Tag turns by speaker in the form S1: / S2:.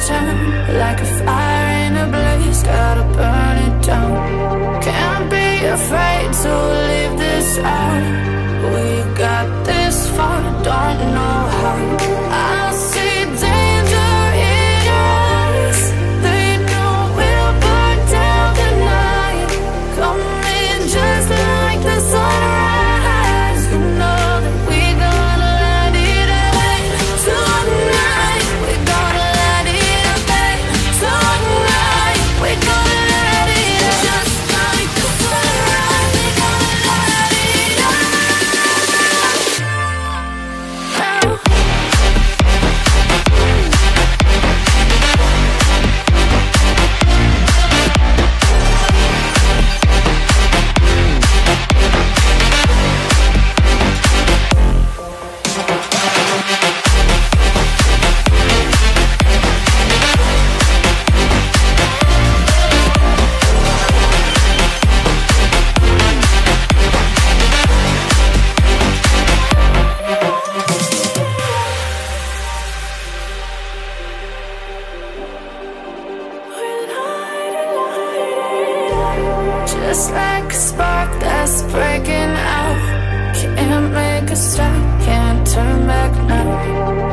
S1: turn, like a fire in a blaze, gotta burn it down. Can't be afraid to leave this out. We got this far, don't know how. I see danger in your eyes. They know we'll burn down the night. Coming just like the sunrise. You know that we're gonna light it up tonight. We're gonna light it up tonight. We're gonna light it up just like the sunrise. We're gonna light it up now. Just like a spark that's breaking out. Can't make a stop, can't turn back now.